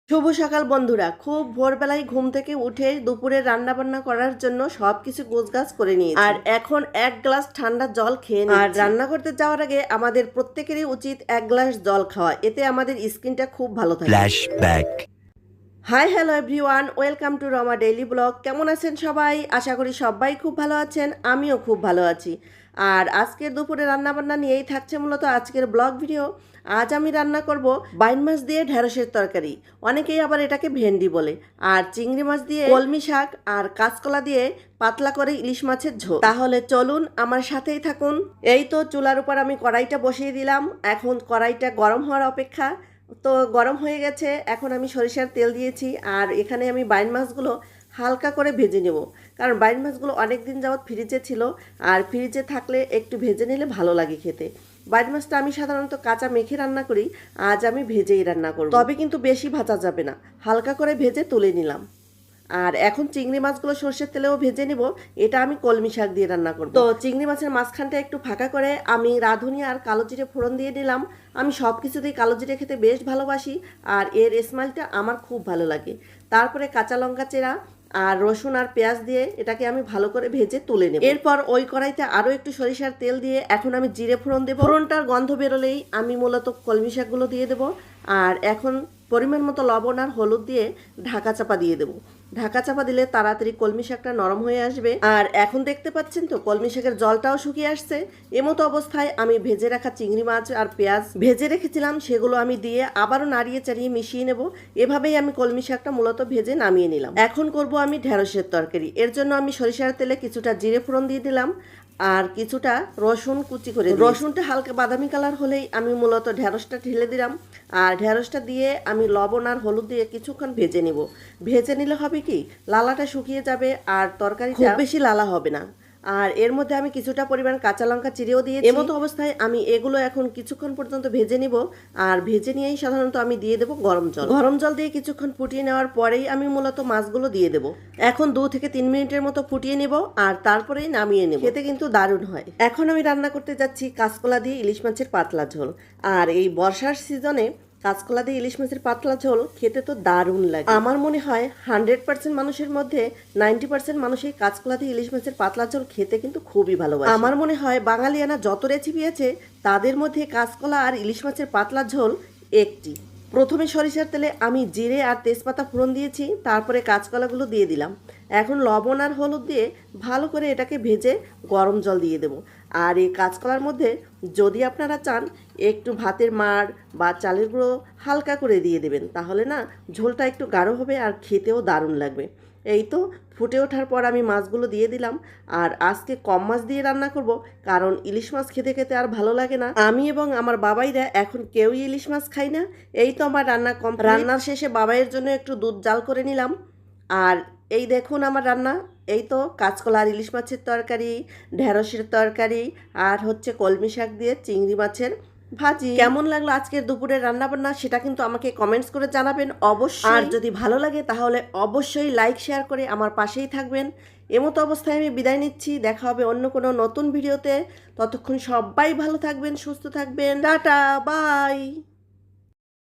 শুভ সকাল বন্ধুরা। খুব ভোরবেলায় ঘুম থেকে উঠে দুপুরে রান্না বান্না করার জন্য সবকিছু গোছগাছ করে নিয়েছি। আর এখন এক গ্লাস ঠান্ডা জল খেয়ে নিচ্ছি। আর রান্না করতে যাওয়ার আগে আমাদের প্রত্যেকেরই উচিত এক গ্লাস জল খাওয়া, এতে আমাদের স্কিনটা খুব ভালো থাকে। Flashback. Hi hello everyone, welcome to Rama daily blog. কেমন আছেন সবাই? আশা করি সবাই খুব ভালো আছেন, আমিও খুব ভালো আছি। আর আজকের দুপুরে রান্নাবান্না নিয়েই থাকছে মূলত আজকের ব্লগ ভিডিও। আজ আমি রান্না করব বাইন মাছ দিয়ে ঢেঁড়সের তরকারি, অনেকেই আবার এটাকে ভেন্ডি বলে, আর চিংড়ি মাছ দিয়ে কলমি শাক, আর কাঁচকলা দিয়ে পাতলা করে ইলিশ মাছের ঝোল। তাহলে চলুন আমার সাথেই থাকুন। এই তো চুলার উপর আমি কড়াইটা বসিয়ে দিলাম, এখন কড়াইটা গরম হওয়ার অপেক্ষা। তো গরম হয়ে গেছে, এখন আমি সরিষার তেল দিয়েছি, আর এখানে আমি বাইন মাছগুলো হালকা করে ভেজে নেব, কারণ বাইন মাছগুলো অনেক দিন যাবৎ ফ্রিজে ছিল, আর ফ্রিজে থাকলে একটু ভেজে নিলে ভালো লাগে খেতে। বাইন মাছটা আমি সাধারণত কাঁচা মেখে রান্না করি, আজ আমি ভেজেই রান্না করব, তবে কিন্তু বেশি ভাজা যাবে না, হালকা করে ভেজে তুলে নিলাম। আর এখন চিংড়ি মাছগুলো সর্ষের তেলেও ভেজে নেব, এটা আমি কলমি শাক দিয়ে রান্না করব। তো চিংড়ি মাছের মাঝখানটা একটু ফাঁকা করে আমি রাঁধুনি আর কালো জিরে ফোড়ন দিয়ে দিলাম। আমি সব কিছুতেই কালো জিরে খেতে বেশ ভালোবাসি, আর এর স্মেলটা আমার খুব ভালো লাগে। তারপরে কাঁচা লঙ্কা চেরা আর রসুন আর পেঁয়াজ দিয়ে এটাকে আমি ভালো করে ভেজে তুলে নেব। এরপর ওই কড়াইতে আরও একটু সরিষার তেল দিয়ে এখন আমি জিরে ফোড়ন দেবো। ফোড়নটার গন্ধ বেরোলেই আমি মূলত কলমি শাকগুলো দিয়ে দেবো, আর এখন পরিমাণ মতো লবণ আর হলুদ দিয়ে ঢাকা চাপা দিয়ে দেবো। ঢাকা চাপা দিলে তাড়াতাড়ি কলমি শাকটা নরম হয়ে আসবে। আর এখন দেখতে পাচ্ছেন তো কলমি শাকের জলটাও শুকিয়ে আসছে। এমতো অবস্থায় আমি ভেজে রাখা চিংড়ি মাছ আর পেঁয়াজ ভেজে রেখেছিলাম, সেগুলো আমি দিয়ে আবারও নাড়িয়ে চাড়িয়ে মিশিয়ে নেব। এভাবেই আমি কলমি শাকটা মূলত ভেজে নামিয়ে নিলাম। এখন করব আমি ঢেঁড়সের তরকারি। এর জন্য আমি সরিষার তেলে কিছুটা জিরে ফোড়ন দিয়ে দিলাম, আর কিছুটা রসুন কুচি করে। রসুনটা হালকা বাদামি কালার হলেই আমি মূলত ঢেঁড়সটা ঢেলে দিলাম, আর ঢেঁড়সটা দিয়ে আমি লবণ আর হলুদ দিয়ে কিছুক্ষণ ভেজে নিব। ভেজে নিলে হবে কি, লালাটা শুকিয়ে যাবে আর তরকারিটা খুব বেশি লালা হবে না। আর এর মধ্যে আমি কিছুটা পরিমাণ কাঁচা লঙ্কা চিরেও দিয়েছি। এমতো অবস্থায় আমি এগুলো এখন কিছুক্ষণ পর্যন্ত ভেজে নিব, আর ভেজে নিয়েই সাধারণত আমি দিয়ে দেবো গরম জল। গরম জল দিয়ে কিছুক্ষণ ফুটিয়ে নেওয়ার পরেই আমি মূলত মাছগুলো দিয়ে দেবো। এখন 2 থেকে 3 মিনিটের মতো ফুটিয়ে নেব, আর তারপরেই নামিয়ে নেব। খেতে কিন্তু দারুণ হয়। এখন আমি রান্না করতে যাচ্ছি কাঁচকলা দিয়ে ইলিশ মাছের পাতলা ঝোল। আর এই বর্ষার সিজনে কাঁচকলা দিয়ে ইলিশ মাছের পাতলা ঝোল খেতে তো দারুণ লাগে। আমার মনে হয় 100% মানুষের মধ্যে 90% মানুষই কাঁচকলা দিয়ে ইলিশ মাছের পাতলা ঝোল খেতে কিন্তু খুবই ভালোবাসে। আমার মনে হয় বাঙালিয়ানা যত রেসিপি আছে তাদের মধ্যে কাঁচকলা আর ইলিশ মাছের পাতলা ঝোল একটি। প্রথমে সরিষার তেলে আমি জিরে আর তেজপাতা ফোড়ন দিয়েছি, তারপরে কাঁচকলাগুলো দিয়ে দিলাম। এখন লবণ আর হলুদ দিয়ে ভালো করে এটাকে ভেজে গরম জল দিয়ে দেবো। আর এই কাঁচকলার মধ্যে যদি আপনারা চান একটু ভাতের মাড় বা চালের গুঁড়ো হালকা করে দিয়ে দেবেন, তাহলে না ঝোলটা একটু গাঢ় হবে আর খেতেও দারুণ লাগবে। এই তো ফুটে ওঠার পর আমি মাছগুলো দিয়ে দিলাম। আর আজকে কম মাছ দিয়ে রান্না করব, কারণ ইলিশ মাছ খেতে খেতে আর ভালো লাগে না। আমি এবং আমার বাবাইরা এখন কেউই ইলিশ মাছ খাই না। এই তো আমার রান্না কমপ্লিট। রান্নার শেষে বাবাইয়ের জন্য একটু দুধ জাল করে নিলাম। আর এই দেখুন আমার রান্না। এই তো কাঁচকলা আর ইলিশ মাছের তরকারি, ঢেঁড়সের তরকারি, আর হচ্ছে কলমি শাক দিয়ে চিংড়ি মাছের ভাজি। কেমন লাগলো আজকের দুপুরের রান্নাবান্না সেটা কিন্তু আমাকে কমেন্টস করে জানাবেন অবশ্যই। আর যদি ভালো লাগে তাহলে অবশ্যই লাইক শেয়ার করে আমার পাশেই থাকবেন। এমতো অবস্থায় আমি বিদায় নিচ্ছি, দেখা হবে অন্য কোনো নতুন ভিডিওতে। ততক্ষণ সবাই ভালো থাকবেন, সুস্থ থাকবেন। Tata, by.